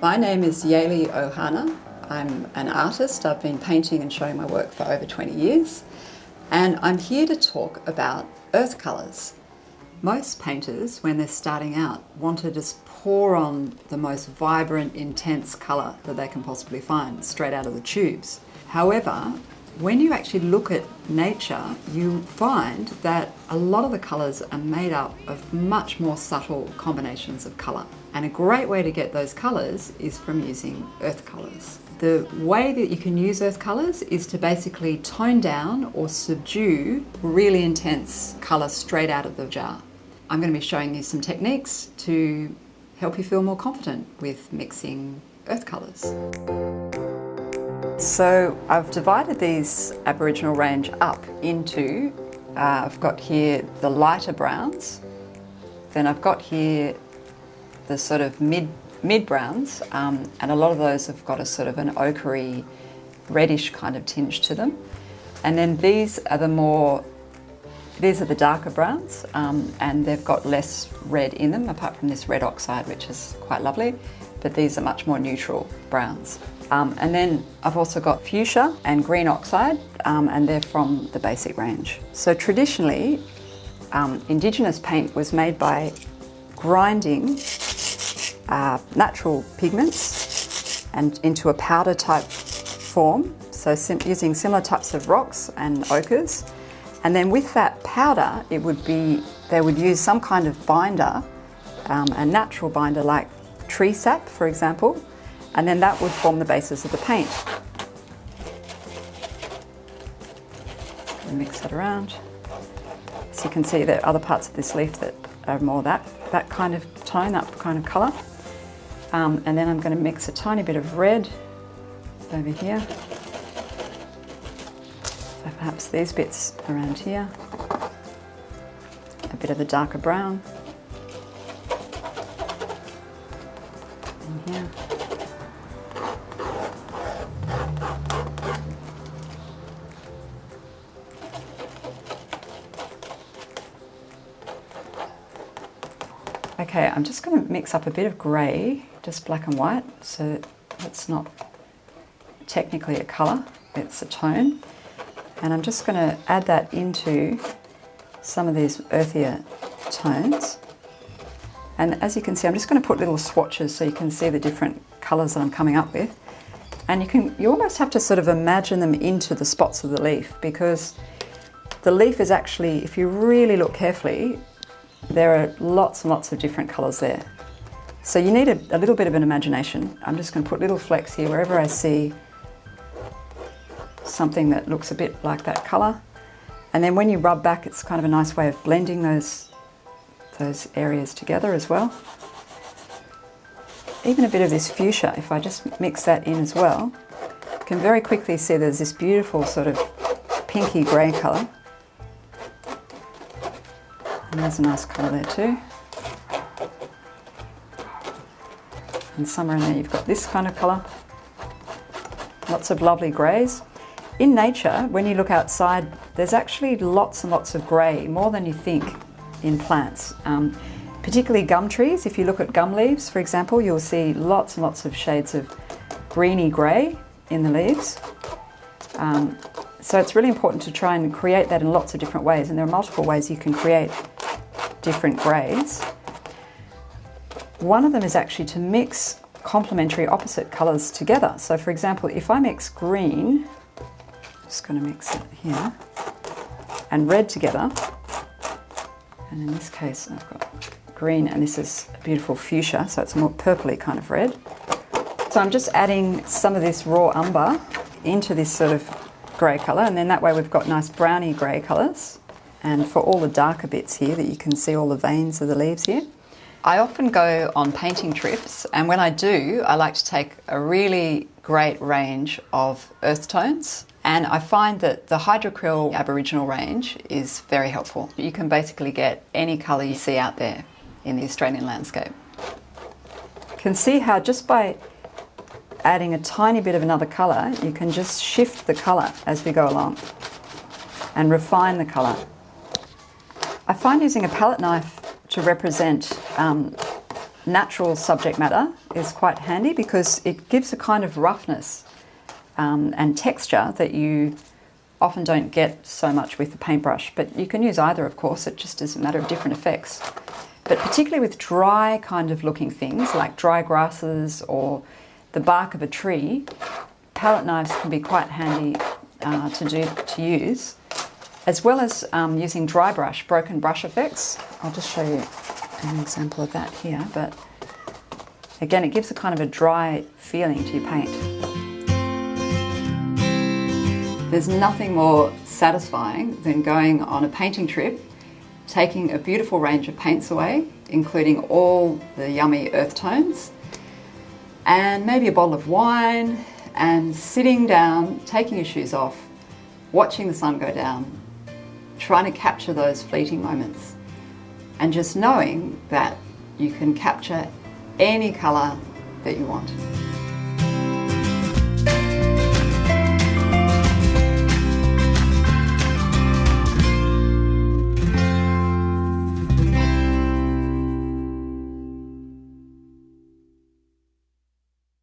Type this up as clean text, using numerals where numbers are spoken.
My name is Yaeli Ohana. I'm an artist. I've been painting and showing my work for over 20 years. And I'm here to talk about earth colours. Most painters, when they're starting out, want to just pour on the most vibrant, intense colour that they can possibly find straight out of the tubes. However, when you actually look at nature, you find that a lot of the colours are made up of much more subtle combinations of colour. And a great way to get those colours is from using earth colours. The way that you can use earth colours is to basically tone down or subdue really intense colour straight out of the jar. I'm going to be showing you some techniques to help you feel more confident with mixing earth colours. So I've divided these Aboriginal range up into, I've got here the lighter browns, then I've got here the sort of mid browns, and a lot of those have got a sort of an ochre reddish kind of tinge to them. And then these are the darker browns, and they've got less red in them, apart from this red oxide, which is quite lovely, but these are much more neutral browns. And then I've also got fuchsia and green oxide, and they're from the basic range. So traditionally, Indigenous paint was made by grinding natural pigments and into a powder type form, so using similar types of rocks and ochres. And then with that powder, they would use some kind of binder, a natural binder like tree sap, for example, and then that would form the basis of the paint. And mix that around. So you can see there are other parts of this leaf that are more that kind of tone, that kind of colour. And then I'm going to mix a tiny bit of red over here. So perhaps these bits around here. A bit of the darker brown. In here. Okay, I'm just going to mix up a bit of grey, just black and white, so it's not technically a colour, it's a tone. And I'm just going to add that into some of these earthier tones. And as you can see, I'm just going to put little swatches so you can see the different colours that I'm coming up with. And you almost have to sort of imagine them into the spots of the leaf, because the leaf is actually, if you really look carefully, there are lots and lots of different colours there. So you need a little bit of an imagination. I'm just going to put little flecks here wherever I see something that looks a bit like that colour. And then when you rub back, it's kind of a nice way of blending those areas together as well. Even a bit of this fuchsia, if I just mix that in as well, you can very quickly see there's this beautiful sort of pinky grey colour. And there's a nice colour there too. And somewhere in there you've got this kind of colour. Lots of lovely greys. In nature, when you look outside, there's actually lots and lots of grey, more than you think in plants. Particularly gum trees. If you look at gum leaves, for example, you'll see lots and lots of shades of greeny grey in the leaves. So it's really important to try and create that in lots of different ways, and there are multiple ways you can create different greys. One of them is actually to mix complementary opposite colours together. So for example, if I mix green, I'm just going to mix it here, and red together, and in this case I've got green, and this is a beautiful fuchsia, so it's a more purpley kind of red. So I'm just adding some of this raw umber into this sort of grey colour, and then that way we've got nice browny grey colours. And for all the darker bits here that you can see all the veins of the leaves here. I often go on painting trips, and when I do, I like to take a really great range of earth tones, and I find that the Hydrocryl Aboriginal range is very helpful. You can basically get any colour you see out there in the Australian landscape. You can see how just by adding a tiny bit of another colour, you can just shift the colour as we go along and refine the colour. I find using a palette knife to represent natural subject matter is quite handy because it gives a kind of roughness and texture that you often don't get so much with the paintbrush, but you can use either, of course. It just is a matter of different effects. But particularly with dry kind of looking things like dry grasses or the bark of a tree, palette knives can be quite handy to use, as well as using dry brush, broken brush effects. I'll just show you an example of that here, but again, it gives a kind of a dry feeling to your paint. There's nothing more satisfying than going on a painting trip, taking a beautiful range of paints away, including all the yummy earth tones, and maybe a bottle of wine, and sitting down, taking your shoes off, watching the sun go down, trying to capture those fleeting moments, and just knowing that you can capture any colour that you want.